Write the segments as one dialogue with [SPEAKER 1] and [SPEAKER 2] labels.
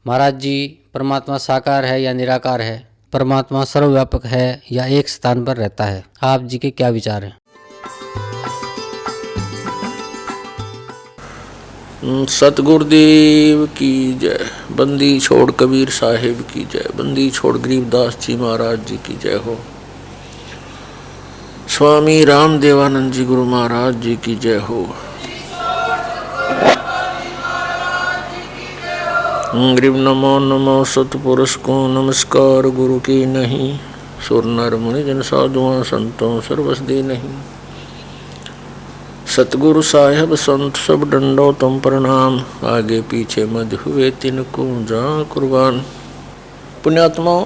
[SPEAKER 1] महाराज जी, परमात्मा साकार है या निराकार है? परमात्मा सर्वव्यापक है या एक स्थान पर रहता है? आप जी के क्या विचार हैं?
[SPEAKER 2] सतगुरुदेव की जय। बंदी छोड़ कबीर साहिब की जय। बंदी छोड़ गरीबदास जी महाराज जी की जय हो। स्वामी राम देवानंद जी गुरु महाराज जी की जय हो। ग्रीब नमो नमो सतपुरुष को नमस्कार गुरु की नहीं। सुर नर मुनि जन साधुआं संतों सर्वस दे नहीं। सतगुरु साहेब संत सब डंडो तुम प्रणाम। आगे पीछे मध हुए तिनको जा कुर्बान। पुण्यात्मा,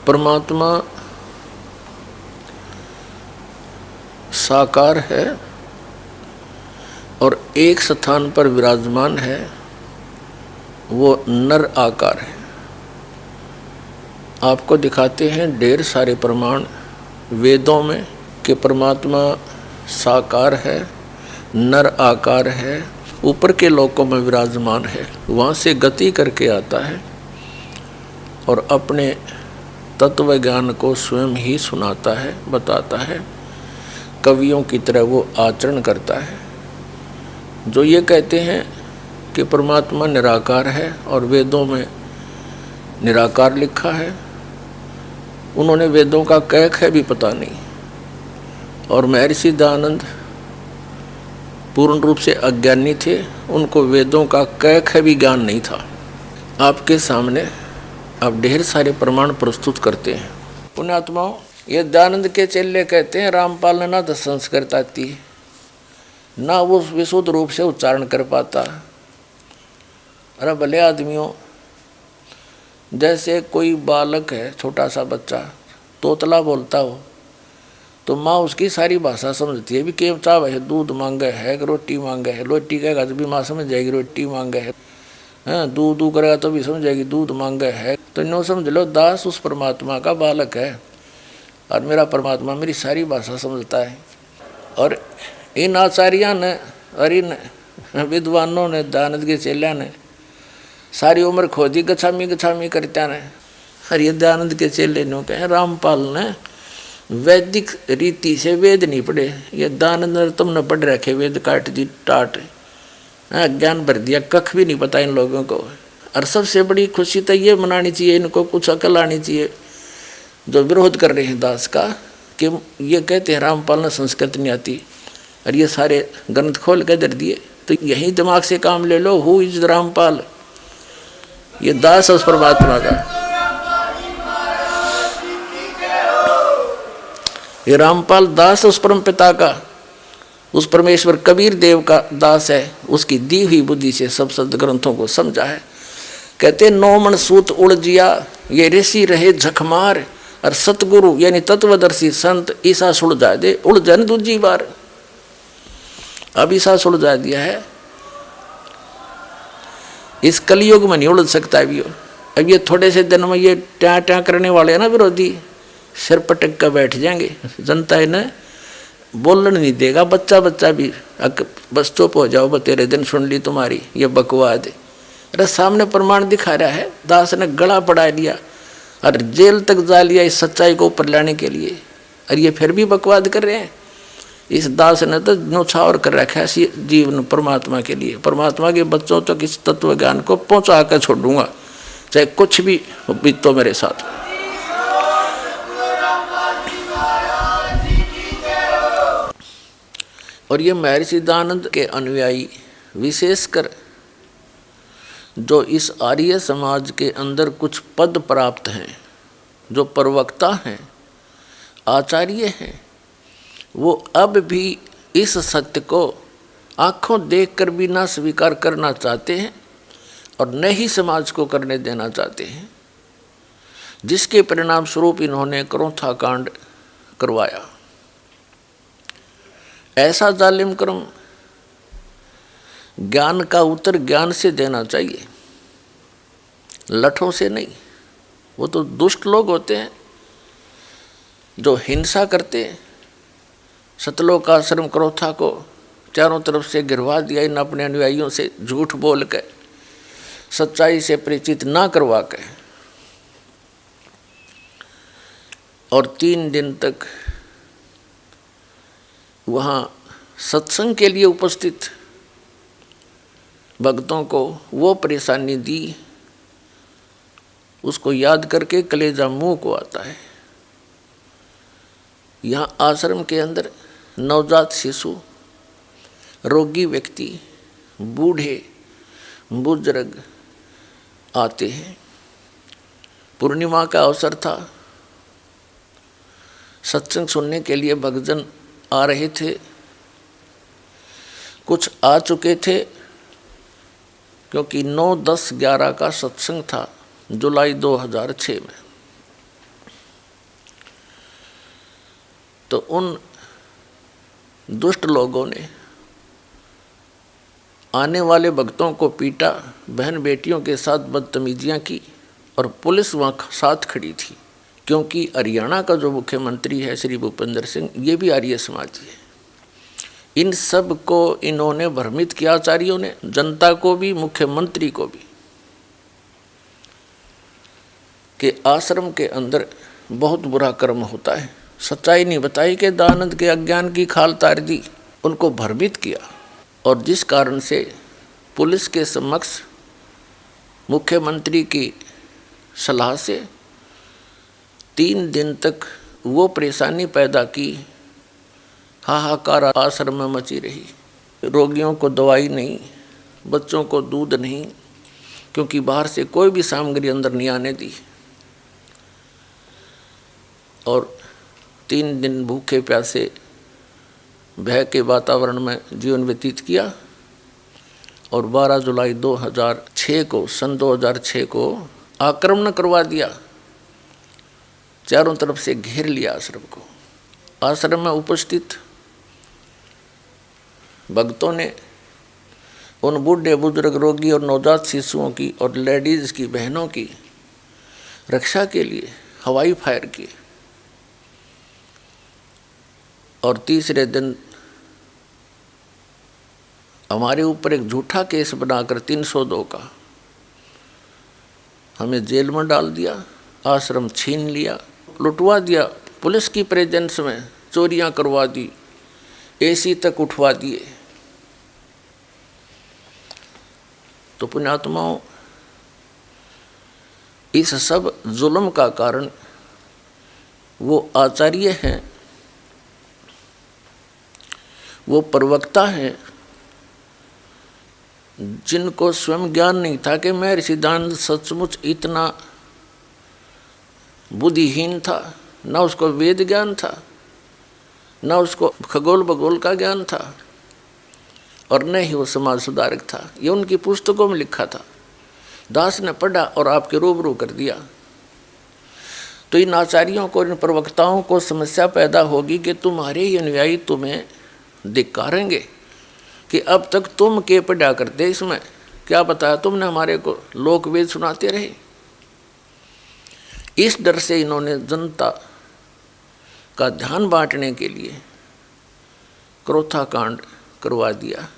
[SPEAKER 2] परमात्मा साकार है और एक स्थान पर विराजमान है, वो नर आकार है। आपको दिखाते हैं ढेर सारे प्रमाण वेदों में कि परमात्मा साकार है, नर आकार है, ऊपर के लोकों में विराजमान है, वहाँ से गति करके आता है और अपने तत्व ज्ञान को स्वयं ही सुनाता है, बताता है। कवियों की तरह वो आचरण करता है। जो ये कहते हैं कि परमात्मा निराकार है और वेदों में निराकार लिखा है, उन्होंने वेदों का कैक है भी पता नहीं। और महर्षि दयानंद पूर्ण रूप से अज्ञानी थे, उनको वेदों का कैक है भी ज्ञान नहीं था। आपके सामने आप ढेर सारे प्रमाण प्रस्तुत करते हैं। पुण्यात्माओं, ये दयानंद के चेले कहते हैं रामपाल ने ना तो संस्कृत आती, ना वो विशुद्ध रूप से उच्चारण कर पाता। अरे भले आदमियों, जैसे कोई बालक है, छोटा सा बच्चा तोतला बोलता हो तो माँ उसकी सारी भाषा समझती है। भी केम चाव है, दूध मांगे है कि रोटी मांगे है। रोटी कहेगा तो भी माँ समझ जाएगी रोटी मांगे है। हाँ, दूध दूध करेगा तो भी समझ जाएगी दूध मांगे है। तो नो समझ लो, दास उस परमात्मा का बालक है और मेरा परमात्मा मेरी सारी भाषा समझता है। और इन आचार्यों ने और इन विद्वानों ने, दयानंद के चेलिया ने सारी उम्र खोदी गछामी गछामी करता ने। और ये दयानंद के चेले नो कहे रामपाल ने वैदिक रीति से वेद नहीं पढ़े। ये दयानंद ने तुमने पढ़ रखे वेद काट दी टाट, ज्ञान भर दिया, कख भी नहीं पता इन लोगों को। और सबसे बड़ी खुशी तो ये मनानी चाहिए, इनको कुछ अकल आनी चाहिए जो विरोध कर रहे हैं दास का, कि ये कहते हैं रामपाल ने संस्कृत नहीं आती और ये सारे ग्रंथ खोल के दर दिए। तो यही दिमाग से काम ले लो। Who is Rampal? ये दास उस परमात्मा का। ये रामपाल दास उस परम पिता का, उस परमेश्वर कबीर देव का दास है। उसकी दी हुई बुद्धि से सब सदग्रंथों को समझा है। कहते 9 मन सूत उड़जिया, ये ऋषि रहे झकमार। और सतगुरु यानी तत्वदर्शी संत ईसा सुलझा दे, उलझन दूजी बार। अब ईसा सुलझा दिया है, इस कलयुग में नहीं उलझ सकता भी। अब ये थोड़े से दिन में ये ट्या ट्या करने वाले हैं ना विरोधी, सिर पटक कर बैठ जाएंगे। जनता इन्हें बोलने नहीं देगा। बच्चा बच्चा भी बस चुप हो जाओ, तेरे दिन सुन ली तुम्हारी, ये बकवाद है। अरे सामने प्रमाण दिखा रहा है। दास ने गला पड़ा लिया और जेल तक जा लिया इस सच्चाई को ऊपर लाने के लिए, और ये फिर भी बकवाद कर रहे हैं। इस दास ने तो न्यौछावर कर रखा है जीवन परमात्मा के लिए। परमात्मा के बच्चों तक इस तत्व ज्ञान को पहुंचा कर छोड़ूंगा, चाहे कुछ भी बीतो मेरे साथ। और ये महर्षि दयानंद के अनुयायी, विशेषकर जो इस आर्य समाज के अंदर कुछ पद प्राप्त हैं, जो प्रवक्ता हैं, आचार्य हैं, वो अब भी इस सत्य को आँखों देखकर भी ना स्वीकार करना चाहते हैं और न ही समाज को करने देना चाहते हैं, जिसके परिणाम स्वरूप इन्होंने क्रोथा कांड करवाया। ऐसा जालिम कर्म ज्ञान का उत्तर ज्ञान से देना चाहिए, लठों से नहीं। वो तो दुष्ट लोग होते हैं जो हिंसा करते हैं। सतलोक आश्रम क्रोथा को चारों तरफ से गिरवा दिया इन अपने अनुयायियों से झूठ बोल कर। सच्चाई से परिचित ना करवा के और 3 दिन तक वहाँ सत्संग के लिए उपस्थित भक्तों को वो परेशानी दी, उसको याद करके कलेजा मुंह को आता है। यहाँ आश्रम के अंदर नवजात शिशु, रोगी व्यक्ति, बूढ़े बुजुर्ग आते हैं। पूर्णिमा का अवसर था, सत्संग सुनने के लिए भक्तजन आ रहे थे। कुछ आ चुके थे क्योंकि 9, 10, 11 का सत्संग था जुलाई 2006 में। तो उन दुष्ट लोगों ने आने वाले भक्तों को पीटा, बहन बेटियों के साथ बदतमीजियां की और पुलिस वहाँ साथ खड़ी थी, क्योंकि हरियाणा का जो मुख्यमंत्री है श्री भूपेंद्र सिंह, ये भी आर्य समाजी है। इन सब को इन्होंने भ्रमित किया, आचार्यों ने, जनता को भी मुख्यमंत्री को भी, कि आश्रम के अंदर बहुत बुरा कर्म होता है। सच्चाई नहीं बताई कि दानंद के अज्ञान की खाल तार दी, उनको भ्रमित किया। और जिस कारण से पुलिस के समक्ष मुख्यमंत्री की सलाह से 3 दिन तक वो परेशानी पैदा की, हाहाकार आश्रम में मची रही। रोगियों को दवाई नहीं, बच्चों को दूध नहीं, क्योंकि बाहर से कोई भी सामग्री अंदर नहीं आने दी। और 3 दिन भूखे प्यासे भय के वातावरण में जीवन व्यतीत किया। और 12 जुलाई 2006 को, सन 2006 को आक्रमण करवा दिया, चारों तरफ से घेर लिया आश्रम को। आश्रम में उपस्थित भक्तों ने उन बूढ़े बुजुर्ग, रोगी और नवजात शिशुओं की और लेडीज़ की, बहनों की रक्षा के लिए हवाई फायर किए। और तीसरे दिन हमारे ऊपर एक झूठा केस बनाकर 302 का हमें जेल में डाल दिया, आश्रम छीन लिया, लुटवा दिया। पुलिस की प्रेजेंस में चोरियां करवा दी, एसी तक उठवा दिए। तो पुण्यात्माओं, इस सब जुल्म का कारण वो आचार्य हैं, वो प्रवक्ता हैं, जिनको स्वयं ज्ञान नहीं था कि मैं सिद्धांत सचमुच इतना बुद्धिहीन था। न उसको वेद ज्ञान था, न उसको खगोल भगोल का ज्ञान था, और न ही वो समाज सुधारक था। ये उनकी पुस्तकों में लिखा था, दास ने पढ़ा और आपके रूबरू कर दिया। तो इन आचार्यों को, इन प्रवक्ताओं को समस्या पैदा होगी कि तुम्हारे ही अनुयायी तुम्हें धिक्कारेंगे कि अब तक तुम के पढ़ा करते, इसमें क्या बताया तुमने, हमारे को लोक वेद सुनाते रहे। इस डर से इन्होंने जनता का ध्यान बांटने के लिए क्रोथा कांड करवा दिया।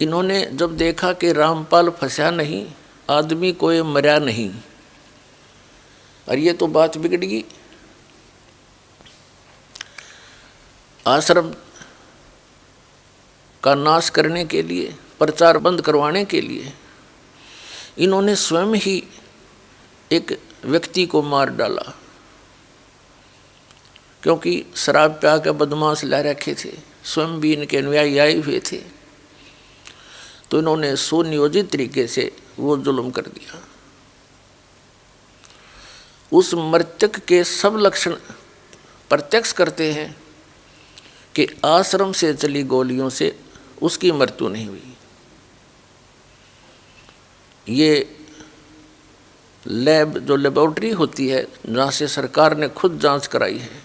[SPEAKER 2] इन्होंने जब देखा कि रामपाल फंसा नहीं, आदमी कोई मरा नहीं, और ये तो बात बिगड़ गई। आश्रम का नाश करने के लिए, प्रचार बंद करवाने के लिए इन्होंने स्वयं ही एक व्यक्ति को मार डाला, क्योंकि शराब प्या के बदमाश ला रखे थे, स्वयं भी इनके अनुयायी आए हुए थे। तो इन्होंने सुनियोजित तरीके से वो जुल्म कर दिया। उस मृतक के सब लक्षण प्रत्यक्ष करते हैं कि आश्रम से चली गोलियों से उसकी मृत्यु नहीं हुई। ये लैब, जो लेबोरेटरी होती है, जहाँ से सरकार ने खुद जांच कराई है,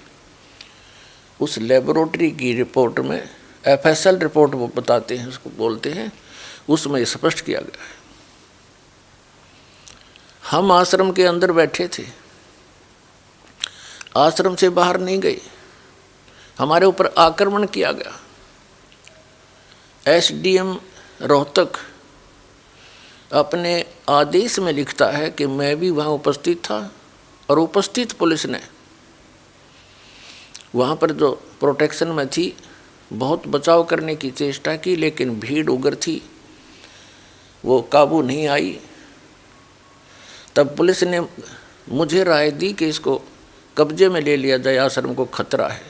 [SPEAKER 2] उस लेबोरेटरी की रिपोर्ट में, FSL रिपोर्ट वो बताते हैं, उसको बोलते हैं, उसमें स्पष्ट किया गया है। हम आश्रम के अंदर बैठे थे, आश्रम से बाहर नहीं गए, हमारे ऊपर आक्रमण किया गया। SDM रोहतक अपने आदेश में लिखता है कि मैं भी वहाँ उपस्थित था और उपस्थित पुलिस ने वहाँ पर जो प्रोटेक्शन में थी बहुत बचाव करने की चेष्टा की, लेकिन भीड़ उग्र थी, वो काबू नहीं आई। तब पुलिस ने मुझे राय दी कि इसको कब्जे में ले लिया जाए, आश्रम को खतरा है।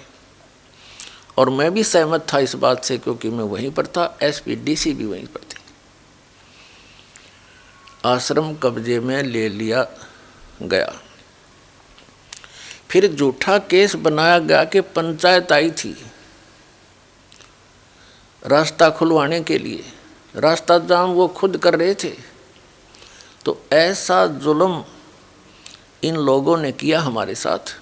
[SPEAKER 2] और मैं भी सहमत था इस बात से, क्योंकि मैं वहीं पर था, एसपी डीसी भी वहीं पर थे। आश्रम कब्जे में ले लिया गया। फिर झूठा केस बनाया गया कि पंचायत आई थी रास्ता खुलवाने के लिए, रास्ता जाम वो खुद कर रहे थे। तो ऐसा जुल्म इन लोगों ने किया हमारे साथ,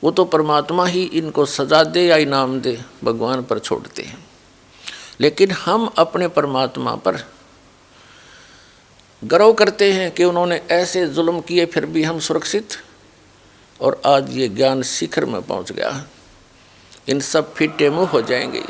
[SPEAKER 2] वो तो परमात्मा ही इनको सजा दे या इनाम दे, भगवान पर छोड़ते हैं। लेकिन हम अपने परमात्मा पर गर्व करते हैं कि उन्होंने ऐसे जुल्म किए, फिर भी हम सुरक्षित, और आज ये ज्ञान शिखर में पहुंच गया। इन सब फिटे मुँह हो जाएंगे।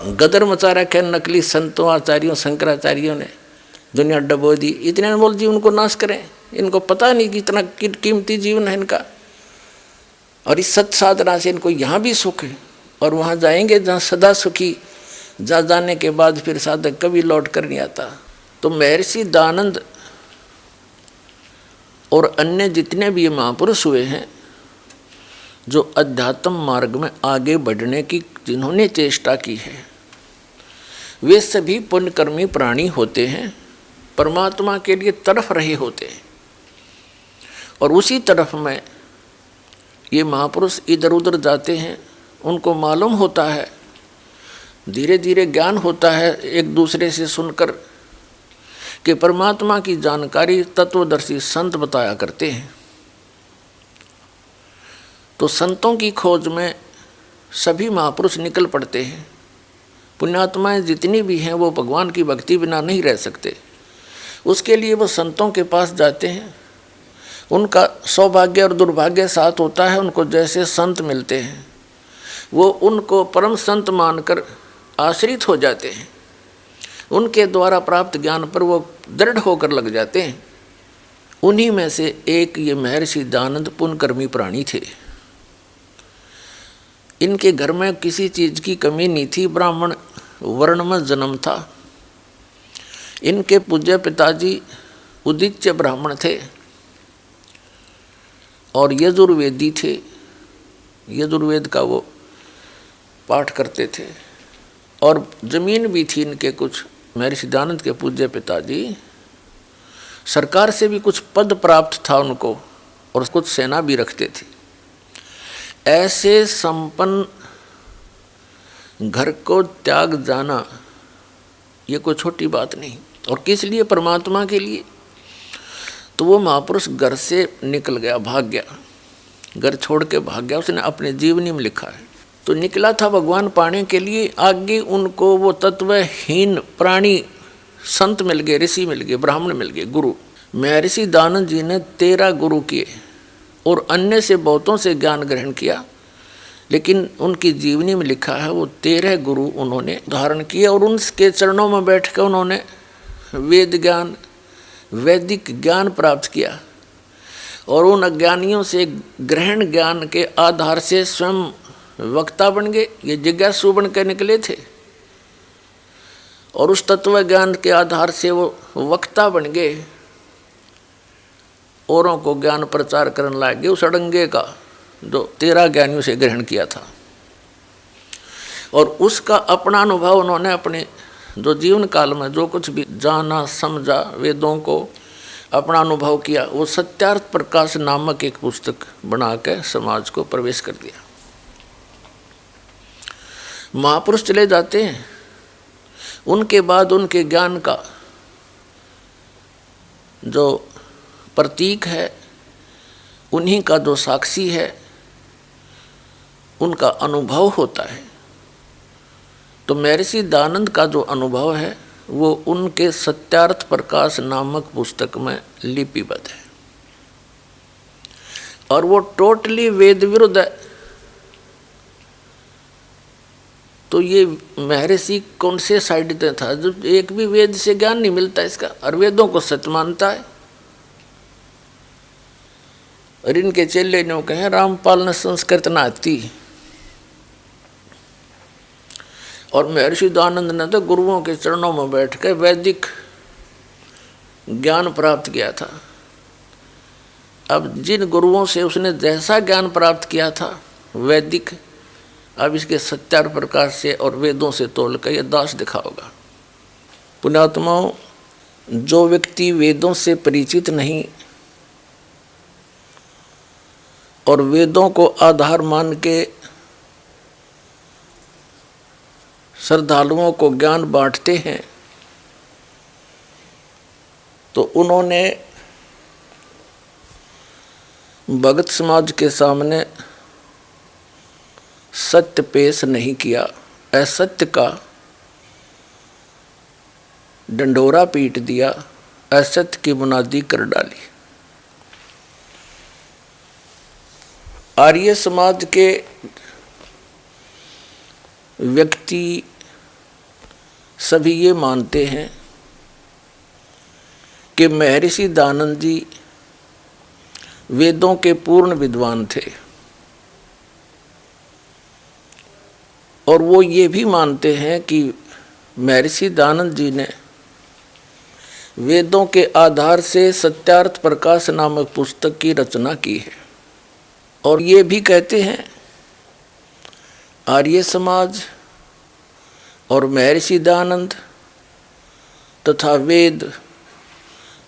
[SPEAKER 2] गदर मचा रखा है नकली संतों आचार्यों शंकराचार्यों ने, दुनिया डबो दी। इतने अनमोल जीवन को नाश करें, इनको पता नहीं कि इतना कीमती जीवन है इनका। और इस सत साधना से इनको यहाँ भी सुख है और वहाँ जाएंगे जहाँ सदा सुखी, जा जाने के बाद फिर साधक कभी लौट कर नहीं आता। तो महर्षि दयानंद और अन्य जितने भी महापुरुष हुए हैं जो अध्यात्म मार्ग में आगे बढ़ने की जिन्होंने चेष्टा की है, वे सभी पुण्यकर्मी प्राणी होते हैं, परमात्मा के लिए तड़फ रहे होते हैं। और उसी तरफ में ये महापुरुष इधर उधर जाते हैं, उनको मालूम होता है, धीरे धीरे ज्ञान होता है एक दूसरे से सुनकर कि परमात्मा की जानकारी तत्वदर्शी संत बताया करते हैं। तो संतों की खोज में सभी महापुरुष निकल पड़ते हैं। पुण्यात्माएं जितनी भी हैं वो भगवान की भक्ति बिना नहीं रह सकते, उसके लिए वो संतों के पास जाते हैं। उनका सौभाग्य और दुर्भाग्य साथ होता है, उनको जैसे संत मिलते हैं वो उनको परम संत मानकर आश्रित हो जाते हैं, उनके द्वारा प्राप्त ज्ञान पर वो दृढ़ होकर लग जाते हैं। उन्हीं में से एक ये महर्षि दयानंद पुण्यकर्मी प्राणी थे। इनके घर में किसी चीज़ की कमी नहीं थी, ब्राह्मण वर्ण में जन्म था। इनके पूज्य पिताजी उदिच्य ब्राह्मण थे और यजुर्वेदी थे, यजुर्वेद का वो पाठ करते थे। और जमीन भी थी इनके कुछ, महर्षि दयानंद के पूज्य पिताजी सरकार से भी कुछ पद प्राप्त था उनको और कुछ सेना भी रखते थे। ऐसे संपन्न घर को त्याग जाना ये कोई छोटी बात नहीं। और किस लिए? परमात्मा के लिए। तो वो महापुरुष घर से निकल गया, भाग गया, घर छोड़ के भाग गया। उसने अपने जीवनी में लिखा है। तो निकला था भगवान पाने के लिए, आगे उनको वो तत्वहीन प्राणी संत मिल गए, ऋषि मिल गए, ब्राह्मण मिल गए, गुरु। महर्षि दयानंद जी ने 13 गुरु किए और अन्य से बहुतों से ज्ञान ग्रहण किया, लेकिन उनकी जीवनी में लिखा है वो 13 गुरु उन्होंने धारण किए और उनके चरणों में बैठकर उन्होंने वेद ज्ञान, वैदिक ज्ञान प्राप्त किया। और उन अज्ञानियों से ग्रहण ज्ञान के आधार से स्वयं वक्ता बन गए, ये जिज्ञासु बन के निकले थे। और उस तत्व ज्ञान के आधार से वो वक्ता बन गए, औरों को ज्ञान प्रचार करने लगे उस अड़ंगे का जो 13 ज्ञानियों से ग्रहण किया था। और उसका अपना अनुभव उन्होंने अपने जो जीवन काल में जो कुछ भी जाना समझा, वेदों को अपना अनुभव किया, वो सत्यार्थ प्रकाश नामक एक पुस्तक बना के समाज को प्रवेश कर दिया। महापुरुष चले जाते हैं, उनके बाद उनके ज्ञान का जो प्रतीक है, उन्हीं का जो साक्षी है, उनका अनुभव होता है। तो महर्षि दयानंद का जो अनुभव है वो उनके सत्यार्थ प्रकाश नामक पुस्तक में लिपिबद्ध है। और वो टोटली वेद विरुद्ध है। तो ये महर्षि कौन से साइड पे था? जब एक भी वेद से ज्ञान नहीं मिलता इसका, और वेदों को सत्य मानता है। और इनके चेले ने कहे रामपाल ने संस्कृत ना आती। और महर्षि दयानंद ने तो गुरुओं के चरणों में बैठ कर वैदिक ज्ञान प्राप्त किया था। अब जिन गुरुओं से उसने जैसा ज्ञान प्राप्त किया था वैदिक, अब इसके सत्यार्थ प्रकाश से और वेदों से तोल कर यह दास दिखाओगा। पुण्यात्माओं, जो व्यक्ति वेदों से परिचित नहीं और वेदों को आधार मान के श्रद्धालुओं को ज्ञान बांटते हैं, तो उन्होंने भगत समाज के सामने सत्य पेश नहीं किया, असत्य का डंडोरा पीट दिया, असत्य की बुनियादी कर डाली। आर्य समाज के व्यक्ति सभी ये मानते हैं कि महर्षि दयानंद जी वेदों के पूर्ण विद्वान थे, और वो ये भी मानते हैं कि महर्षि दयानंद जी ने वेदों के आधार से सत्यार्थ प्रकाश नामक पुस्तक की रचना की है। और ये भी कहते हैं आर्य समाज और महर्षि दयानंद तथा वेद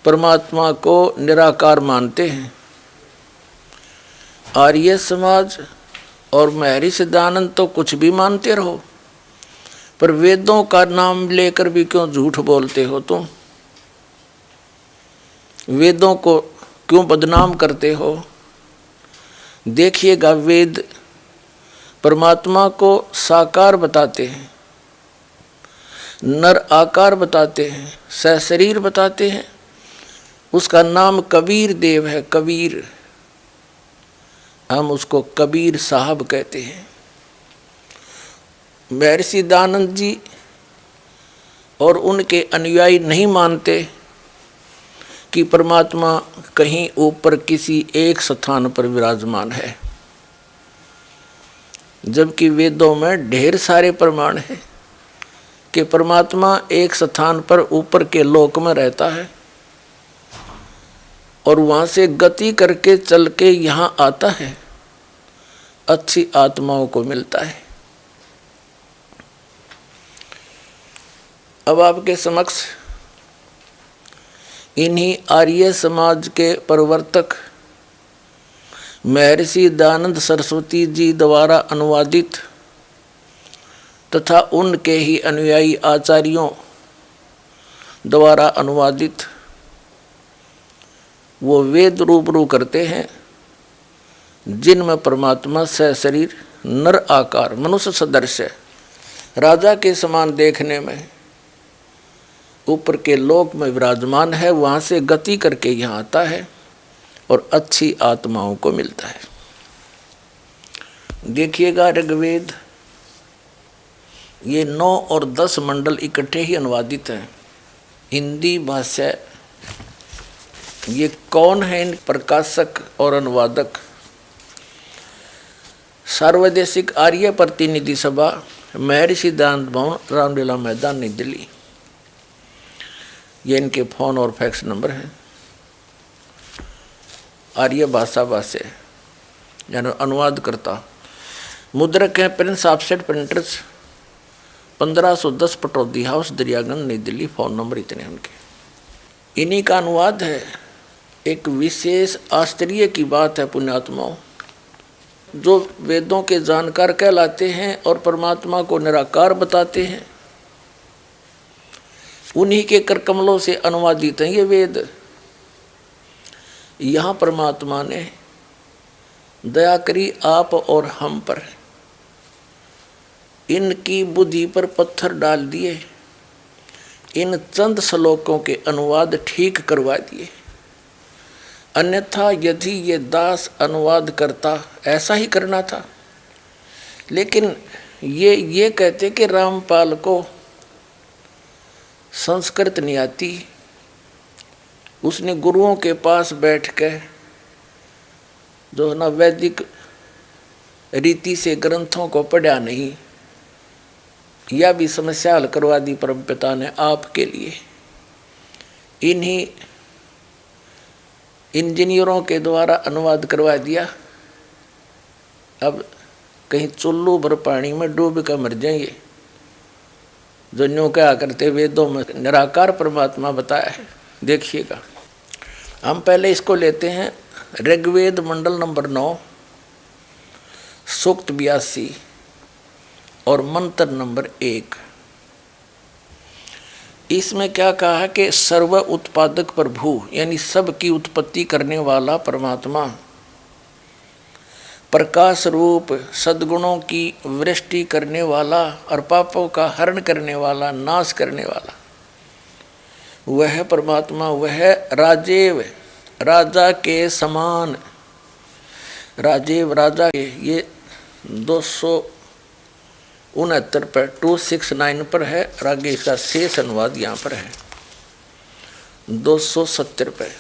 [SPEAKER 2] परमात्मा को निराकार मानते हैं। आर्य समाज और महर्षि दयानंद तो कुछ भी मानते रहो, पर वेदों का नाम लेकर भी क्यों झूठ बोलते हो तुम? वेदों को क्यों बदनाम करते हो? देखिएगा, वेद परमात्मा को साकार बताते हैं, नर आकार बताते हैं, सशरीर बताते हैं। उसका नाम कबीर देव है। कबीर, हम उसको कबीर साहब कहते हैं। महर्षि दयानंद जी और उनके अनुयायी नहीं मानते कि परमात्मा कहीं ऊपर किसी एक स्थान पर विराजमान है, जबकि वेदों में ढेर सारे प्रमाण हैं कि परमात्मा एक स्थान पर ऊपर के लोक में रहता है और वहाँ से गति करके चल के यहाँ आता है, अच्छी आत्माओं को मिलता है। अब आपके समक्ष इन्हीं आर्य समाज के प्रवर्तक महर्षि दयानंद सरस्वती जी द्वारा अनुवादित तथा उनके ही अनुयायी आचार्यों द्वारा अनुवादित वो वेद रूबरू करते हैं, जिनमें परमात्मा सशरीर नर आकार मनुष्य सदृश है, राजा के समान देखने में ऊपर के लोक में विराजमान है, वहाँ से गति करके यहाँ आता है और अच्छी आत्माओं को मिलता है। देखिएगा, ऋग्वेद ये 9 और 10 मंडल इकट्ठे ही अनुवादित हैं। हिंदी भाषा ये कौन है इन प्रकाशक और अनुवादक? सार्वदेशिक आर्य प्रतिनिधि सभा, महर्षि दयानंद भवन, रामलीला मैदान, नई दिल्ली। ये इनके फ़ोन और फैक्स नंबर हैं। आर्य भाषा से यानी अनुवाद करता। मुद्रक हैं Prince offset printers, 1510 Pataudi house, Daryaganj, नई दिल्ली। फ़ोन नंबर इतने उनके। इन्हीं का अनुवाद है। एक विशेष आश्चर्य की बात है पुण्यात्माओं, जो वेदों के जानकार कहलाते हैं और परमात्मा को निराकार बताते हैं, उन्हीं के कर कमलों से अनुवादित हैं ये वेद। यहाँ परमात्मा ने दया करी आप और हम पर, इनकी बुद्धि पर पत्थर डाल दिए, इन चंद श्लोकों के अनुवाद ठीक करवा दिए। अन्यथा यदि ये दास अनुवाद करता, ऐसा ही करना था। लेकिन ये कहते कि रामपाल को संस्कृत नहीं आती, उसने गुरुओं के पास बैठ कर जो है ना वैदिक रीति से ग्रंथों को पढ़ा नहीं, यह भी समस्या हल करवा दी परमपिता ने आपके लिए। इन्हीं इंजीनियरों के द्वारा अनुवाद करवा दिया। अब कहीं चुल्लू भर पानी में डूब कर मर जाएंगे। जो न्यों क्या करते वेदों में निराकार परमात्मा बताया है। देखिएगा, हम पहले इसको लेते हैं ऋग्वेद मंडल नंबर 9, सूक्त 82 और मंत्र नंबर 1। इसमें क्या कहा है कि सर्व उत्पादक प्रभु यानी सब की उत्पत्ति करने वाला परमात्मा, प्रकाश रूप सद्गुणों की वृष्टि करने वाला और पापों का हरण करने वाला, नाश करने वाला, वह परमात्मा, वह राजेव राजा के समान। राजेव राजा के ये 69 पर 269 पर है और आगे इसका शेष अनुवाद यहाँ पर है 270 पे।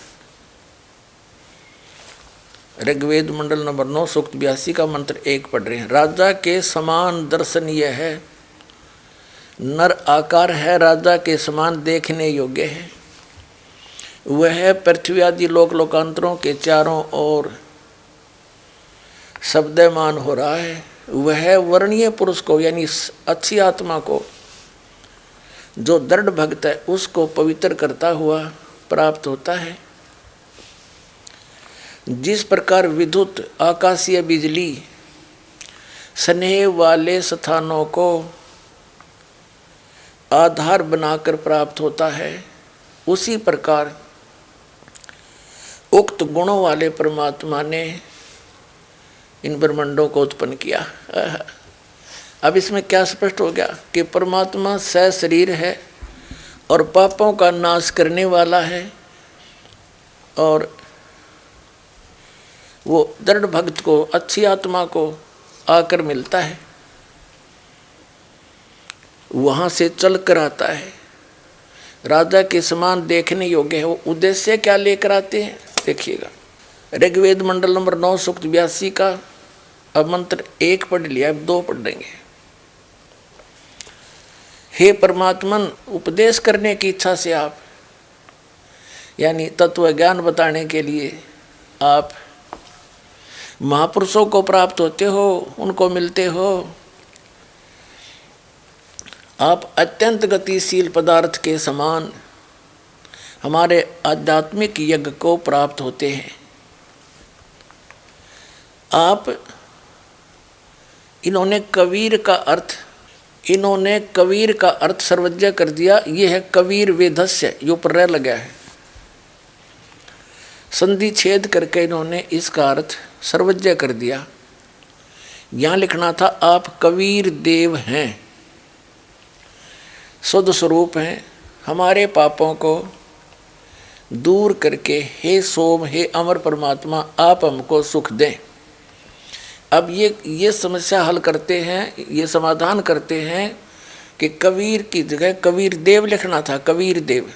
[SPEAKER 2] ऋग्वेद मंडल नंबर 9 सूक्त 82 का मंत्र 1 पढ़ रहे हैं। राजा के समान दर्शन यह है, नर आकार है, राजा के समान देखने योग्य है। वह पृथ्वी आदि लोक लोकांतरों के चारों ओर शब्दमान हो रहा है। वह वर्णीय पुरुष को यानी अच्छी आत्मा को, जो दृढ़ भक्त है, उसको पवित्र करता हुआ प्राप्त होता है। जिस प्रकार विद्युत आकाशीय बिजली स्नेह वाले स्थानों को आधार बनाकर प्राप्त होता है, उसी प्रकार उक्त गुणों वाले परमात्मा ने इन ब्रह्मांडों को उत्पन्न किया। अब इसमें क्या स्पष्ट हो गया कि परमात्मा सशरीर है और पापों का नाश करने वाला है, और वो दृढ़ भक्त को, अच्छी आत्मा को आकर मिलता है, वहाँ से चल कर आता है, राजा के समान देखने योग्य है। वो उद्देश्य क्या लेकर आते हैं देखिएगा। ऋग्वेद मंडल नंबर 9 सूक्त 82 का अब मंत्र 1 पढ़ लिया, अब 2 पढ़ देंगे। हे परमात्मन, उपदेश करने की इच्छा से आप, यानी तत्व ज्ञान बताने के लिए आप महापुरुषों को प्राप्त होते हो, उनको मिलते हो। आप अत्यंत गतिशील पदार्थ के समान हमारे आध्यात्मिक यज्ञ को प्राप्त होते हैं। आप इन्होंने कबीर का अर्थ सर्वज्ञ कर दिया। ये है कबीर वेदस्य, ये ऊपर रह लगा है, संधि छेद करके इन्होंने इसका अर्थ सर्वज्ञ कर दिया। यहाँ लिखना था आप कबीर देव हैं, शुद्ध स्वरूप हैं, हमारे पापों को दूर करके हे सोम, हे अमर परमात्मा, आप हमको सुख दें। अब ये समस्या हल करते हैं, ये समाधान करते हैं कि कबीर की जगह कबीर देव लिखना था, कबीर देव।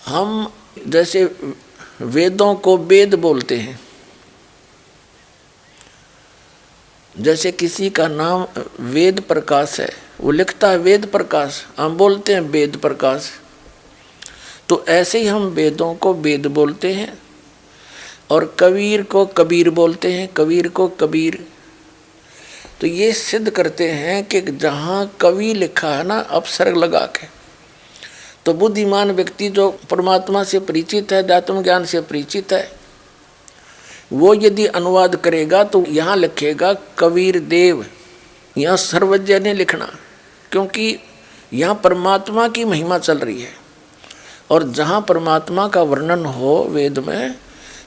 [SPEAKER 2] हम जैसे वेदों को वेद बोलते हैं, जैसे किसी का नाम वेद प्रकाश है, वो लिखता है वेद प्रकाश, हम बोलते हैं वेद प्रकाश। तो ऐसे ही हम वेदों को वेद बोलते हैं और कबीर को कबीर बोलते हैं, कबीर को कबीर। तो ये सिद्ध करते हैं कि जहाँ कवि लिखा है ना अपसर्ग लगा के, तो बुद्धिमान व्यक्ति जो परमात्मा से परिचित है, अध्यात्म ज्ञान से परिचित है, वो यदि अनुवाद करेगा तो यहाँ लिखेगा कबीर देव। यहाँ सर्वज्ञ ने लिखना, क्योंकि यहाँ परमात्मा की महिमा चल रही है, और जहाँ परमात्मा का वर्णन हो वेद में,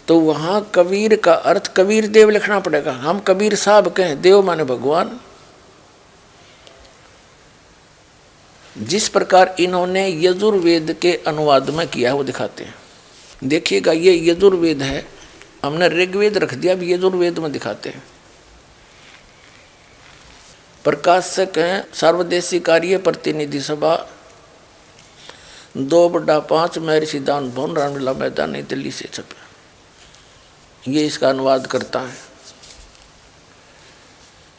[SPEAKER 2] तो वहाँ कबीर का अर्थ कबीर देव लिखना पड़ेगा। हम कबीर साहब कहें, देव माने भगवान। जिस प्रकार इन्होंने यजुर्वेद के अनुवाद में किया वो दिखाते हैं। देखिएगा, ये यजुर्वेद है, हमने ऋग्वेद रख दिया, अब यजुर्वेद में दिखाते हैं। प्रकाशक हैं सर्वदेशी कार्य प्रतिनिधि सभा 2/5 महर्षि दान भवन, रामलीला मैदान, नई दिल्ली से छपे। ये इसका अनुवाद करता है।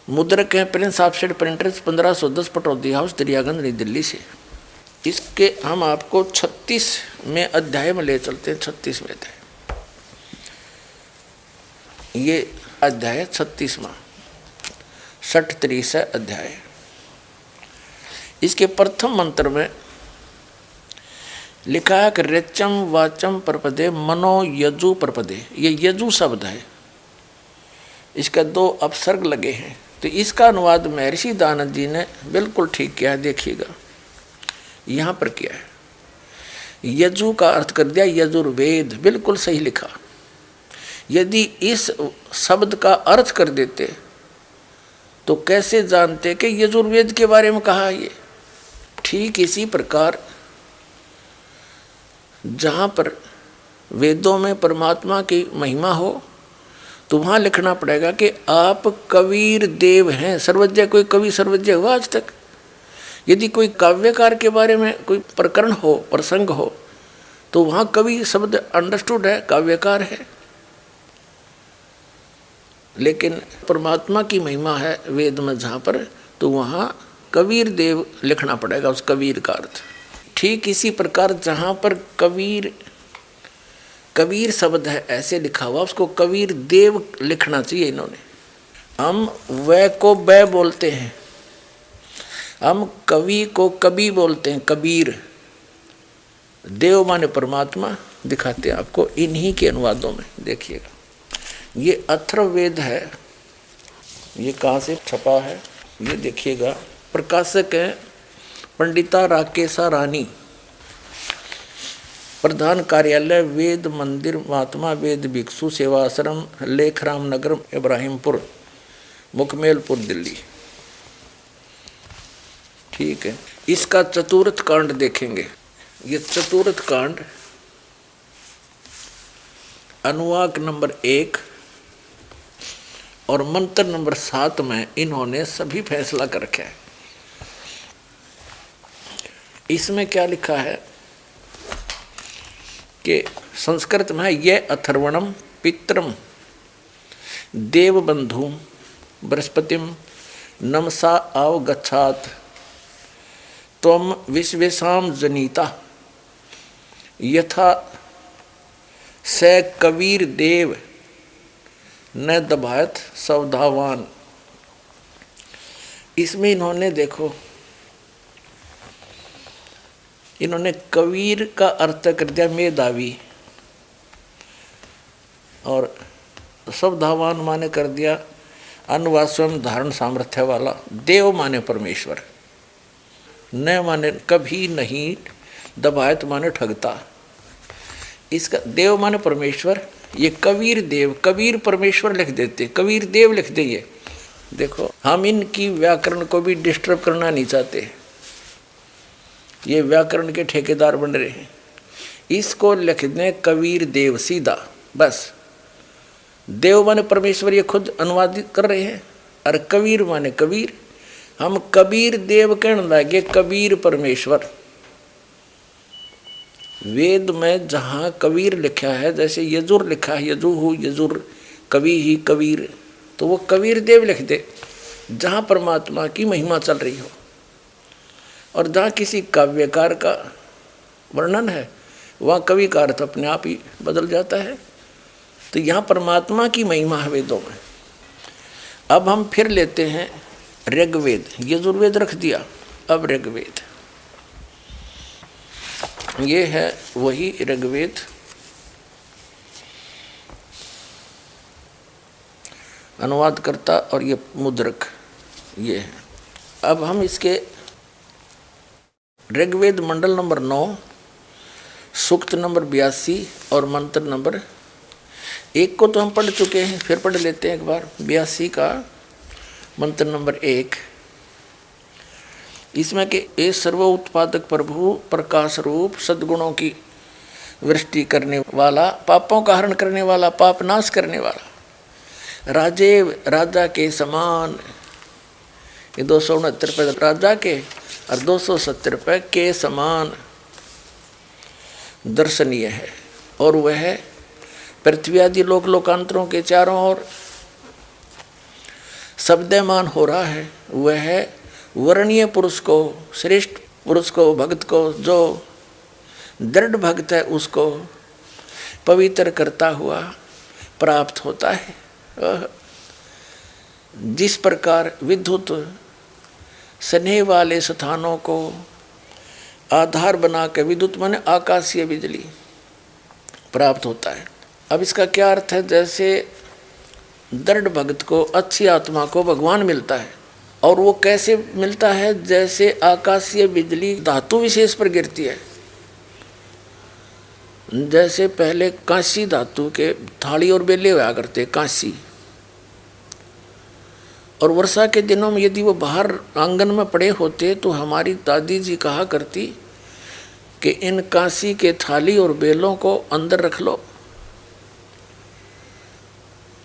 [SPEAKER 2] मुद्रक हैं Prince offset printers 1510 Pataudi house, Daryaganj, नई दिल्ली से। इसके हम आपको 36 में अध्याय में ले चलते हैं। 36 में अध्याय, ये अध्याय 36वां 60 अध्याय। इसके प्रथम मंत्र में लिखा है कि ऋचम वाचम परपदे मनो यजु परपदे। ये यजु शब्द है, इसका 2 अपसर्ग लगे हैं। तो इसका अनुवाद महर्षि दानव जी ने बिल्कुल ठीक किया है। देखिएगा यहाँ पर किया है, यजु का अर्थ कर दिया यजुर्वेद, बिल्कुल सही लिखा। यदि इस शब्द का अर्थ कर देते तो कैसे जानते कि यजुर्वेद के बारे में कहा ये। ठीक इसी प्रकार जहाँ पर वेदों में परमात्मा की महिमा हो, तो वहाँ लिखना पड़ेगा कि आप कबीर देव हैं। सर्वज्ञ कोई कवि सर्वज्ञ हुआ आज तक? यदि कोई काव्यकार के बारे में कोई प्रकरण हो, प्रसंग हो, तो वहाँ कवि शब्द अंडरस्टूड है, काव्यकार है। लेकिन परमात्मा की महिमा है वेद में जहाँ पर, तो वहाँ कबीर देव लिखना पड़ेगा उस कबीर का अर्थ। ठीक इसी प्रकार जहाँ पर कबीर शब्द है ऐसे लिखा हुआ, उसको कबीर देव लिखना चाहिए इन्होंने। हम वह को बै बोलते हैं, हम कवि को कवि बोलते हैं, कबीर। देव माने परमात्मा दिखाते हैं आपको इन्हीं के अनुवादों में। देखिएगा ये अथर्ववेद है, ये कहाँ से छपा है ये देखिएगा। प्रकाशक है पंडिता राकेशा रानी, प्रधान कार्यालय वेद मंदिर महात्मा वेद भिक्षु सेवाश्रम लेखराम नगर इब्राहिमपुर मुकमेलपुर दिल्ली। ठीक है, इसका चतुर्थ कांड देखेंगे। ये चतुर्थ कांड अनुवाक नंबर 1 और मंत्र नंबर 7 में इन्होंने सभी फैसला कर रखा है। इसमें क्या लिखा है कि संस्कृत में ये अथर्वणम पित्रम देवबंधुम बृहस्पतिम नमसा अवगच्छात त्वम विश्वेशाम जनिता यथा स कबीर देव न दबायत सवधावान। इसमें इन्होंने देखो, इन्होंने कबीर का अर्थ कर दिया मेधावी, और सवधावान माने कर दिया अनुवाद स्वयं धारण सामर्थ्य वाला। देव माने परमेश्वर, न माने कभी नहीं, दबायत माने ठगता। इसका देव माने परमेश्वर, ये कबीर देव, कबीर परमेश्वर लिख देते, कबीर देव लिख दे। ये देखो हम इनकी व्याकरण को भी डिस्टर्ब करना नहीं चाहते, ये व्याकरण के ठेकेदार बन रहे हैं। इसको लिख दें कबीर देव सीधा, बस। देव माने परमेश्वर ये खुद अनुवादित कर रहे हैं, और कबीर माने कबीर। हम कबीर देव कहने लगे, कबीर परमेश्वर। वेद में जहाँ कबीर लिखा है, जैसे यजुर लिखा है, यजुहु यजुर कवि ही कबीर, तो वो कबीर देव लिख दे जहाँ परमात्मा की महिमा चल रही हो। और जहाँ किसी काव्यकार का वर्णन है, वहाँ कवि का अर्थ अपने आप ही बदल जाता है। तो यहाँ परमात्मा की महिमा है वेदों में। अब हम फिर लेते हैं ऋग्वेद, यजुर्वेद रख दिया, अब ऋग्वेद। ये है वही ऋग्वेद, अनुवादकर्ता और ये मुद्रक ये है। अब हम इसके ऋग्वेद मंडल नंबर 9 सूक्त नंबर 82 और मंत्र नंबर 1 को तो हम पढ़ चुके हैं, फिर पढ़ लेते हैं एक बार। 82 का मंत्र नंबर 1, इसमें कि ए सर्व उत्पादक प्रभु प्रकाश रूप सद्गुणों की वृष्टि करने वाला, पापों का हरण करने वाला, पाप नाश करने वाला, राजे राजा के समान। ये 269 रुपये राजा के और 270 रुपये के समान दर्शनीय है। और वह पृथ्वी आदि लोक लोकांतरों के चारों ओर शब्दमान हो रहा है। वह वर्णीय पुरुष को, श्रेष्ठ पुरुष को, भक्त को, जो दृढ़ भक्त है उसको पवित्र करता हुआ प्राप्त होता है। जिस प्रकार विद्युत स्नेह वाले स्थानों को आधार बना के, विद्युत माने आकाशीय बिजली, प्राप्त होता है। अब इसका क्या अर्थ है? जैसे दृढ़ भक्त को, अच्छी आत्मा को भगवान मिलता है, और वो कैसे मिलता है? जैसे आकाशीय बिजली धातु विशेष पर गिरती है। जैसे पहले कांसी धातु के थाली और बेले हुआ करते, कांसी, और वर्षा के दिनों में यदि वो बाहर आंगन में पड़े होते तो हमारी दादी जी कहा करती कि इन कांसी के थाली और बेलों को अंदर रख लो,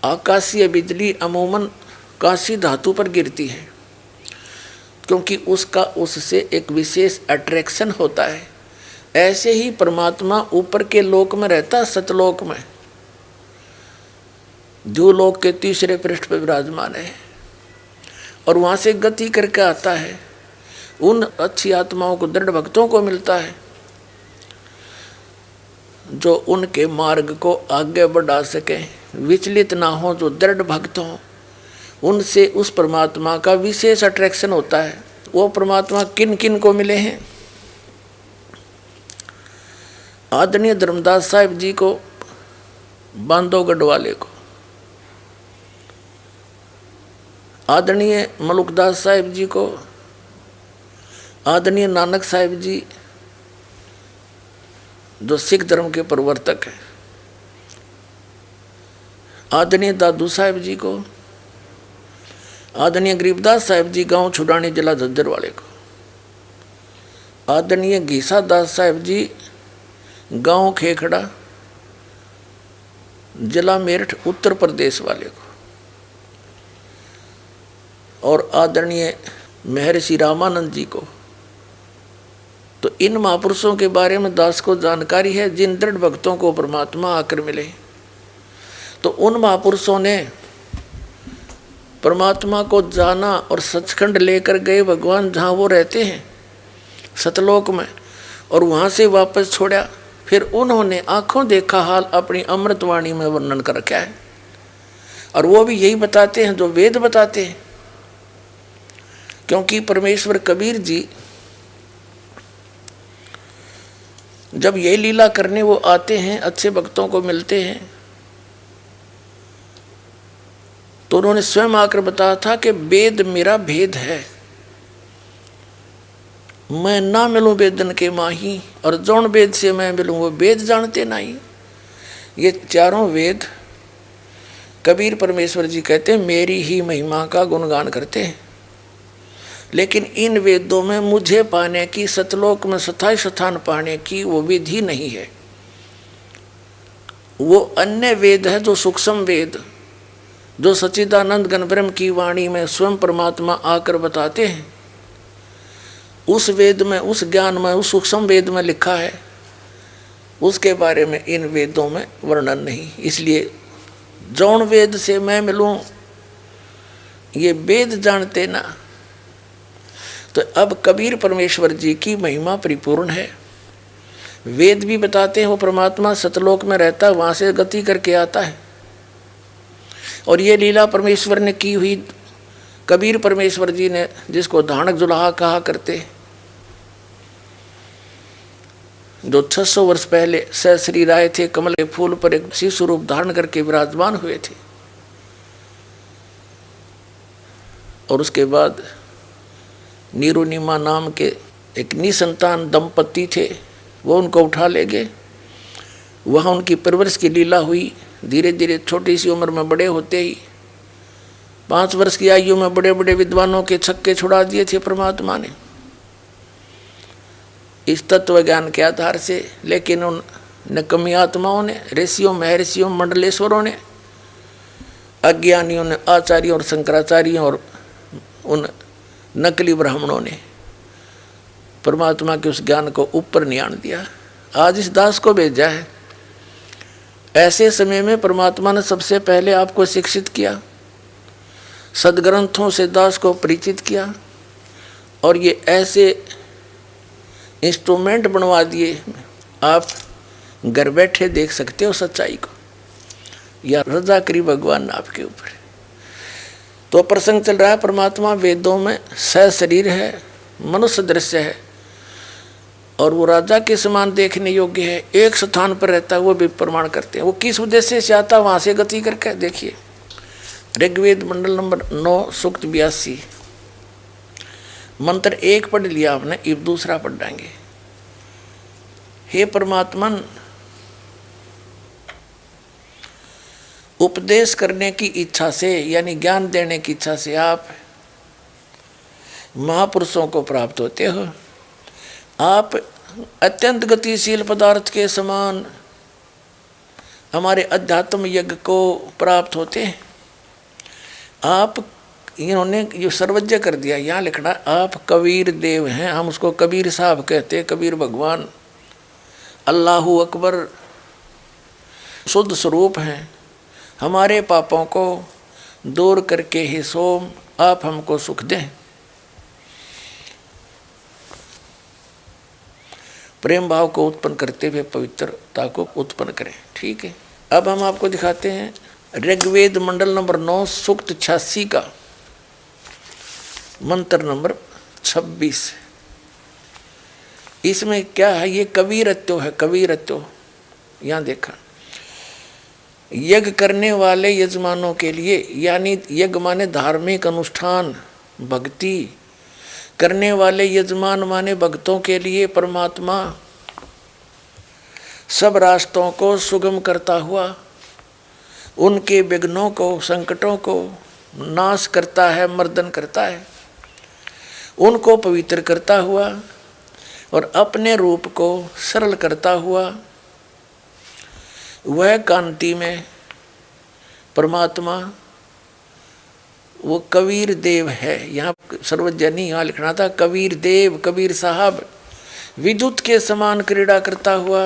[SPEAKER 2] आकाशीय बिजली अमूमन कांसी धातु पर गिरती है, क्योंकि उसका उससे एक विशेष अट्रैक्शन होता है। ऐसे ही परमात्मा ऊपर के लोक में रहता, सतलोक में, द्युलोक के तीसरे पृष्ठ पर विराजमान है, और वहाँ से गति करके आता है। उन अच्छी आत्माओं को, दृढ़ भक्तों को मिलता है जो उनके मार्ग को आगे बढ़ा सके, विचलित ना हो, जो दृढ़ भक्त हों। उनसे उस परमात्मा का विशेष अट्रैक्शन होता है। वो परमात्मा किन किन को मिले हैं? आदरणीय धर्मदास साहिब जी को, बांधवगढ़ वाले को, आदरणीय मलुकदास साहिब जी को, आदरणीय नानक साहिब जी जो सिख धर्म के प्रवर्तक हैं, आदरणीय दादू साहिब जी को, आदरणीय गरीबदास साहिब जी गांव छुड़ानी जिला झज्जर वाले को, आदरणीय घीसा दास साहिब जी गांव खेखड़ा जिला मेरठ उत्तर प्रदेश वाले को, और आदरणीय महर्षि रामानंद जी को। तो इन महापुरुषों के बारे में दास को जानकारी है, जिन दृढ़ भक्तों को परमात्मा आकर मिले। तो उन महापुरुषों ने परमात्मा को जाना और सचखंड लेकर गए भगवान जहाँ वो रहते हैं सतलोक में, और वहाँ से वापस छोड़ा। फिर उन्होंने आंखों देखा हाल अपनी अमृतवाणी में वर्णन कर रखा है, और वो भी यही बताते हैं जो वेद बताते हैं। क्योंकि परमेश्वर कबीर जी जब ये लीला करने वो आते हैं, अच्छे भक्तों को मिलते हैं, तो उन्होंने स्वयं आकर बताया था कि वेद मेरा भेद है, मैं ना मिलूं वेदन के माही, और जौन वेद से मैं मिलूं वो वेद जानते नहीं। ये चारों वेद कबीर परमेश्वर जी कहते हैं मेरी ही महिमा का गुणगान करते हैं। लेकिन इन वेदों में मुझे पाने की, सतलोक में स्थायी स्थान पाने की वो विधि नहीं है। वो अन्य वेद है जो सूक्ष्म वेद, जो सच्चिदानंद घन ब्रह्म की वाणी में स्वयं परमात्मा आकर बताते हैं। उस वेद में, उस ज्ञान में, उस सूक्ष्म वेद में लिखा है, उसके बारे में इन वेदों में वर्णन नहीं। इसलिए जौन वेद से मैं मिलूं ये वेद जानते ना। तो अब कबीर परमेश्वर जी की महिमा परिपूर्ण है। वेद भी बताते हैं वो परमात्मा सतलोक में रहता है, वहाँ से गति करके आता है। और ये लीला परमेश्वर ने की हुई, कबीर परमेश्वर जी ने, जिसको धानक जुलाहा कहा करते, जो 600 वर्ष पहले सहश्री राय थे, कमल के फूल पर एक शिशु रूप धारण करके विराजमान हुए थे। और उसके बाद नीरुनिमा नाम के एक निसंतान दंपति थे, वो उनको उठा ले गए। वहाँ उनकी परवरिश की लीला हुई। धीरे धीरे छोटी सी उम्र में बड़े होते ही 5 वर्ष की आयु में बड़े बड़े विद्वानों के छक्के छुड़ा दिए थे परमात्मा ने, इस तत्व ज्ञान के आधार से। लेकिन उन नकमी आत्माओं ने, ऋषियों, महर्षियों, मंडलेश्वरों ने, अज्ञानियों ने, आचार्यों और शंकराचार्यों और उन नकली ब्राह्मणों ने परमात्मा के उस ज्ञान को ऊपर नहीं आने दिया। आज इस दास को भेजा है। ऐसे समय में परमात्मा ने सबसे पहले आपको शिक्षित किया, सदग्रंथों से दास को परिचित किया, और ये ऐसे इंस्ट्रूमेंट बनवा दिए, आप घर बैठे देख सकते हो सच्चाई को, या रजा करी भगवान आपके ऊपर। तो प्रसंग चल रहा है, परमात्मा वेदों में सह शरीर है, मनुष्य दृश्य है, और वो राजा के समान देखने योग्य है। एक स्थान पर रहता है, वो भी प्रमाण करते हैं। वो किस उद्देश्य से आता, वहाँ से गति करके देखिए। ऋग्वेद मंडल नंबर 9 सूक्त 82 मंत्र 1 पढ़ लिया आपने, अब दूसरा पढ़ देंगे। हे परमात्मन, उपदेश करने की इच्छा से, यानी ज्ञान देने की इच्छा से आप महापुरुषों को प्राप्त होते हो। आप अत्यंत गतिशील पदार्थ के समान हमारे अध्यात्म यज्ञ को प्राप्त होते हैं। आप इन्होंने जो सर्वज्ञ कर दिया, यहाँ लिखना आप कबीर देव हैं, हम उसको कबीर साहब कहते हैं, कबीर भगवान अल्लाहू अकबर शुद्ध स्वरूप हैं। हमारे पापों को दूर करके ही सोम आप हमको सुख दें। प्रेम भाव को उत्पन्न करते हुए पवित्रता को उत्पन्न करें। ठीक है, अब हम आपको दिखाते हैं ऋग्वेद मंडल नंबर 9 सूक्त 86 का मंत्र नंबर 26। इसमें क्या है, ये कबीरत्व है, कबीरत्व। यहाँ देखा, यज्ञ करने वाले यजमानों के लिए, यानी यज्ञ माने धार्मिक अनुष्ठान, भक्ति करने वाले यजमान माने भक्तों के लिए परमात्मा सब रास्तों को सुगम करता हुआ उनके विघ्नों को, संकटों को नाश करता है, मर्दन करता है, उनको पवित्र करता हुआ और अपने रूप को सरल करता हुआ वह कांति में परमात्मा वो कबीर देव है। यहाँ सर्वजनी यहाँ लिखना था कबीर देव, कबीर साहब विद्युत के समान क्रीड़ा करता हुआ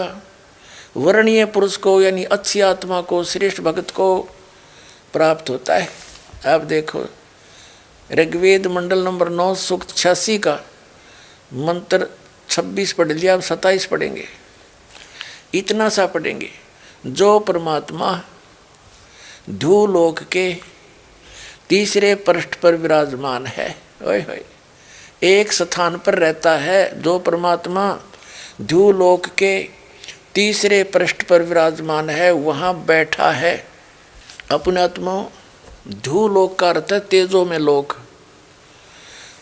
[SPEAKER 2] वर्णीय पुरुष को यानी अच्छी आत्मा को, श्रेष्ठ भक्त को प्राप्त होता है। आप देखो ऋग्वेद मंडल नंबर 9 सूक्त 86 का मंत्र 26 पढ़ लिया, अब 27 पढ़ेंगे। इतना सा पढ़ेंगे, जो परमात्मा ध्रुवलोक के तीसरे पृष्ठ पर विराजमान है, ओए होए, एक स्थान पर रहता है, जो परमात्मा ध्रुवलोक के तीसरे पृष्ठ पर विराजमान है, वहाँ बैठा है। अपने आत्मा ध्रुवलोक का अर्थ है तेजो में लोक,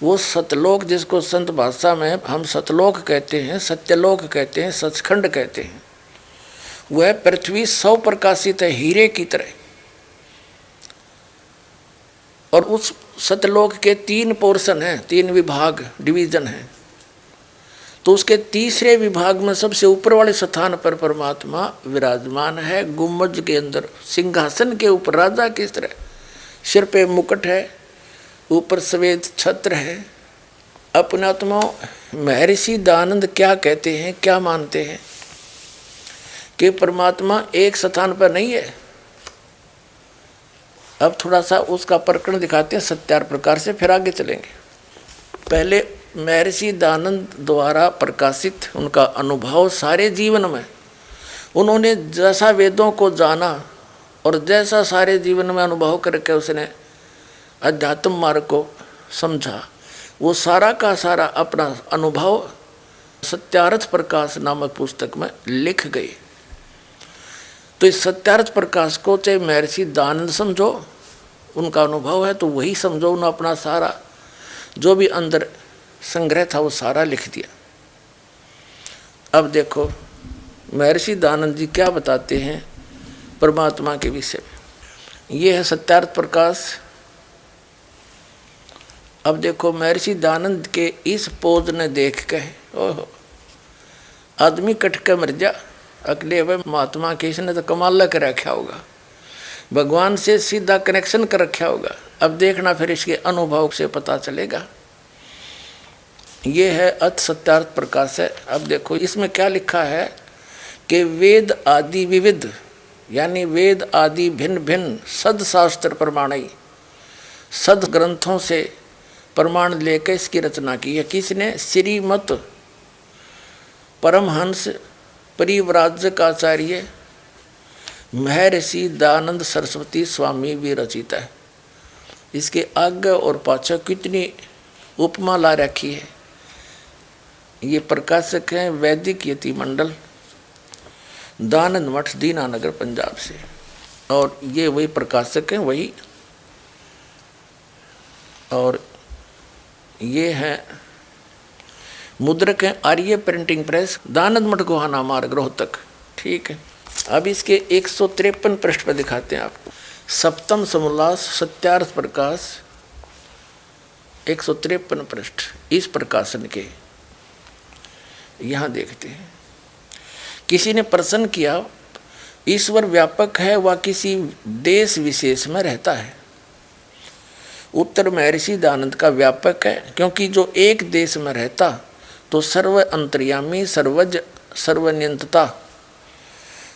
[SPEAKER 2] वो सतलोक जिसको संत भाषा में हम सतलोक कहते हैं, सत्यलोक कहते हैं, सचखंड कहते हैं। वह पृथ्वी 100 प्रकाशित है हीरे की तरह, और उस सतलोक के 3 पोर्शन हैं, 3 विभाग, डिवीजन हैं। तो उसके तीसरे विभाग में सबसे ऊपर वाले स्थान पर परमात्मा विराजमान है, गुम्बज के अंदर, सिंहासन के ऊपर राजा की तरह। सिर पे मुकुट है, ऊपर सफेद छत्र है। अपने आत्मा महर्षि दयानंद क्या कहते हैं, क्या मानते हैं कि परमात्मा एक स्थान पर नहीं है। अब थोड़ा सा उसका प्रकरण दिखाते हैं सत्यार प्रकार से, फिर आगे चलेंगे। पहले महर्षि दयानंद द्वारा प्रकाशित उनका अनुभव सारे जीवन में, उन्होंने जैसा वेदों को जाना और जैसा सारे जीवन में अनुभव करके उसने अध्यात्म मार्ग को समझा, वो सारा का सारा अपना अनुभव सत्यार्थ प्रकाश नामक पुस्तक में लिख गए। तो इस सत्यार्थ प्रकाश को चाहे महर्षि दयानंद समझो, उनका अनुभव है, तो वही समझो। उन्होंने अपना सारा जो भी अंदर संग्रह था वो सारा लिख दिया। अब देखो महर्षि दयानंद जी क्या बताते हैं परमात्मा के विषय में। ये है सत्यार्थ प्रकाश। अब देखो महर्षि दयानंद के इस पोज ने देख के ओहो आदमी कट के मर जा, अगले वे महात्मा के इसने तो कमाल कर रखा होगा, भगवान से सीधा कनेक्शन कर रखा होगा। अब देखना फिर इसके अनुभव से पता चलेगा। ये है अथ सत्यार्थ प्रकाश है। अब देखो इसमें क्या लिखा है कि वेद आदि विविध, यानी वेद आदि भिन्न भिन्न सदशास्त्र प्रमाणई, सद ग्रंथों से प्रमाण लेकर इसकी रचना की है। किसने? श्रीमत परमहंस परिव्राजकाचार्य महर्षि दयानंद सरस्वती स्वामी भी रचित है। इसके आगे और पाछे कितनी उपमा ला रखी है। ये प्रकाशक हैं वैदिक यति मंडल, दयानंद मठ, दीनानगर, पंजाब से। और ये वही प्रकाशक हैं, वही। और ये है मुद्रक हैं आर्य प्रिंटिंग प्रेस, दयानंद मठ गोहाना मार्ग, रोहतक। ठीक है, अब इसके 153 पृष्ठ पर दिखाते हैं आपको। सप्तम समोल्लास सत्यार्थ प्रकाश 153 पृष्ठ इस प्रकाशन के। यहाँ देखते हैं, किसी ने प्रश्न किया ईश्वर व्यापक है, वह किसी देश विशेष में रहता है। उत्तर महर्षि दयानंद का व्यापक है, क्योंकि जो एक देश में रहता तो सर्व अंतर्यामी, सर्वज, सर्वनियंता,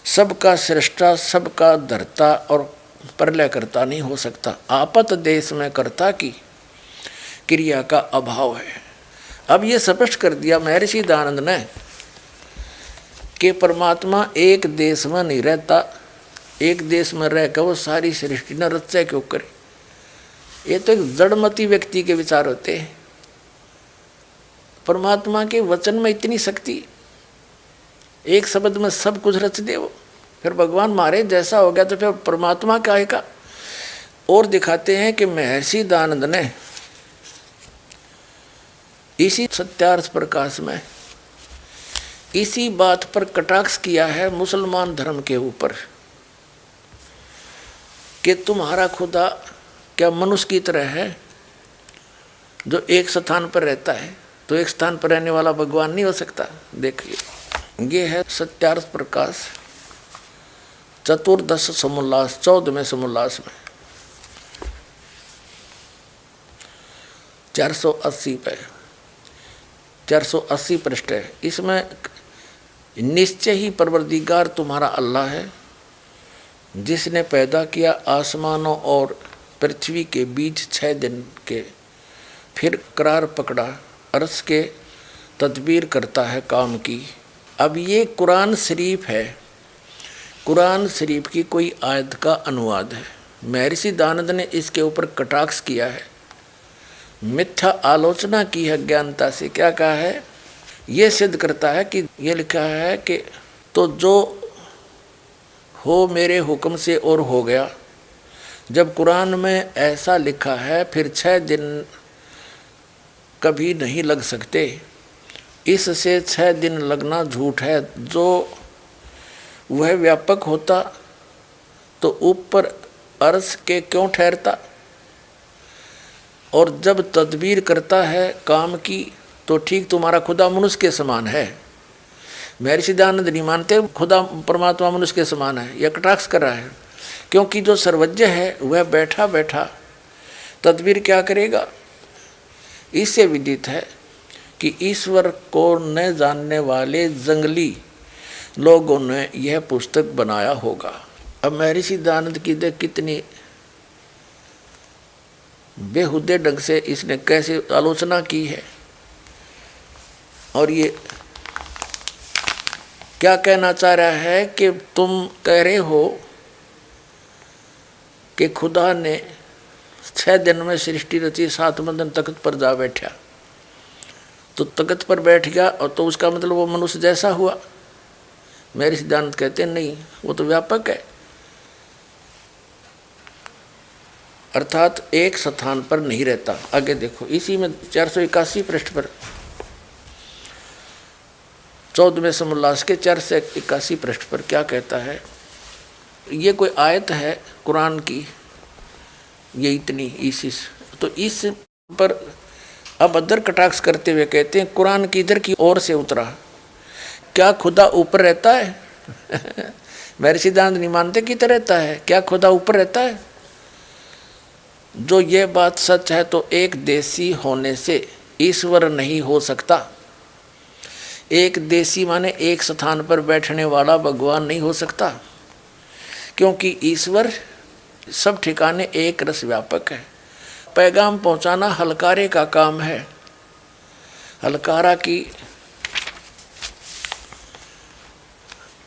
[SPEAKER 2] सबका सृष्टा, सबका धर्ता और प्रलय करता नहीं हो सकता। आपत देश में कर्ता की क्रिया का अभाव है। अब ये स्पष्ट कर दिया महर्षि दयानंद ने कि परमात्मा एक देश में नहीं रहता, एक देश में रहकर वो सारी सृष्टि न रचा क्यों करे। ये तो एक जड़मती व्यक्ति के विचार होते हैं। परमात्मा के वचन में इतनी शक्ति, एक शब्द में सब कुछ रच दे वो। फिर भगवान मारे जैसा हो गया तो फिर परमात्मा क्या है का। और दिखाते हैं कि महर्षि दयानंद ने इसी सत्यार्थ प्रकाश में इसी बात पर कटाक्ष किया है मुसलमान धर्म के ऊपर कि तुम्हारा खुदा क्या मनुष्य की तरह है जो एक स्थान पर रहता है, तो एक स्थान पर रहने वाला भगवान नहीं हो सकता। देखिए ये है सत्यार्थ प्रकाश चतुर्दश समोल्लास 14वें समोल्लास में 480 पे 480 पृष्ठ है। इसमें निश्चय ही परवरदिगार तुम्हारा अल्लाह है जिसने पैदा किया आसमानों और पृथ्वी के बीच 6 दिन के, फिर करार पकड़ा, अर्श के तदबीर करता है काम की। अब ये कुरान शरीफ है, कुरान शरीफ की कोई आयत का अनुवाद है। महर्षि दयानंद ने इसके ऊपर कटाक्ष किया है, मिथ्या आलोचना की है ज्ञानता से। क्या कहा है, ये सिद्ध करता है कि ये लिखा है कि तो जो हो मेरे हुक्म से और हो गया। जब कुरान में ऐसा लिखा है फिर 6 दिन कभी नहीं लग सकते, इससे 6 दिन लगना झूठ है। जो वह व्यापक होता तो ऊपर अर्श के क्यों ठहरता, और जब तदबीर करता है काम की तो ठीक तुम्हारा खुदा मनुष्य के समान है। महर्षि दयानंद नहीं मानते खुदा परमात्मा मनुष्य के समान है, यह कटाक्ष कर रहा है। क्योंकि जो सर्वज्ञ है वह बैठा बैठा तदबीर क्या करेगा। इससे विदित है कि ईश्वर को न जानने वाले जंगली लोगों ने यह पुस्तक बनाया होगा। अब महर्षि दयानंद की देख कितनी बेहुदे ढंग से इसने कैसे आलोचना की है। और ये क्या कहना चाह रहा है कि तुम कह रहे हो कि खुदा ने 6 दिन में सृष्टि रची, 7वें दिन तख्त पर जा बैठा, तो तख्त पर बैठ गया और तो उसका मतलब वो मनुष्य जैसा हुआ। महर्षि दयानंद कहते हैं नहीं, वो तो व्यापक है, अर्थात एक स्थान पर नहीं रहता। आगे देखो इसी में 481 पृष्ठ पर 14वें समोल्लास के 481 पृष्ठ पर क्या कहता है। ये कोई आयत है कुरान की, ये इतनी इसी, तो इस पर अब अदर कटाक्ष करते हुए कहते हैं कुरान की इधर की ओर से उतरा, क्या खुदा ऊपर रहता है। महर्षि दयानंद नहीं मानते किधर रहता है, क्या खुदा ऊपर रहता है। जो ये बात सच है तो एक देशी होने से ईश्वर नहीं हो सकता। एक देशी माने एक स्थान पर बैठने वाला भगवान नहीं हो सकता, क्योंकि ईश्वर सब ठिकाने एक रस व्यापक है। पैगाम पहुंचाना हलकारे का काम है। हलकारा की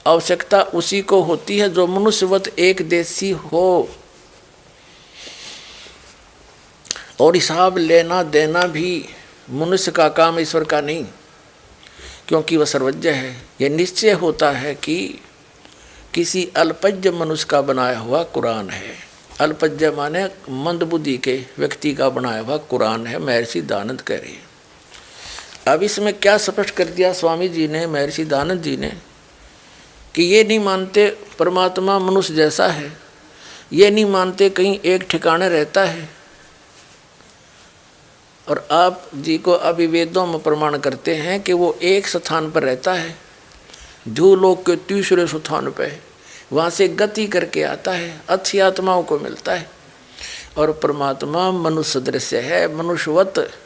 [SPEAKER 2] आवश्यकता उसी को होती है जो मनुष्यवत एक देशी हो, और हिसाब लेना देना भी मनुष्य का काम, ईश्वर का नहीं, क्योंकि वह सर्वज्ञ है। यह निश्चय होता है कि किसी अल्पज्ञ मनुष्य का बनाया हुआ कुरान है। अल्पज्ञ माने मंदबुद्धि के व्यक्ति का बनाया हुआ कुरान है, महर्षि दयानंद कह रहे हैं। अब इसमें क्या स्पष्ट कर दिया स्वामी जी ने, महर्षि दयानंद जी ने, कि ये नहीं मानते परमात्मा मनुष्य जैसा है, ये नहीं मानते कहीं एक ठिकाने रहता है, और आप जी को अभी वेदों में प्रमाण करते हैं कि वो एक स्थान पर रहता है, जो लोग के तीसरे स्थान पे। वहाँ से गति करके आता है, अच्छी आत्माओं को मिलता है। और परमात्मा मनुष्य दृश्य है, मनुष्यवत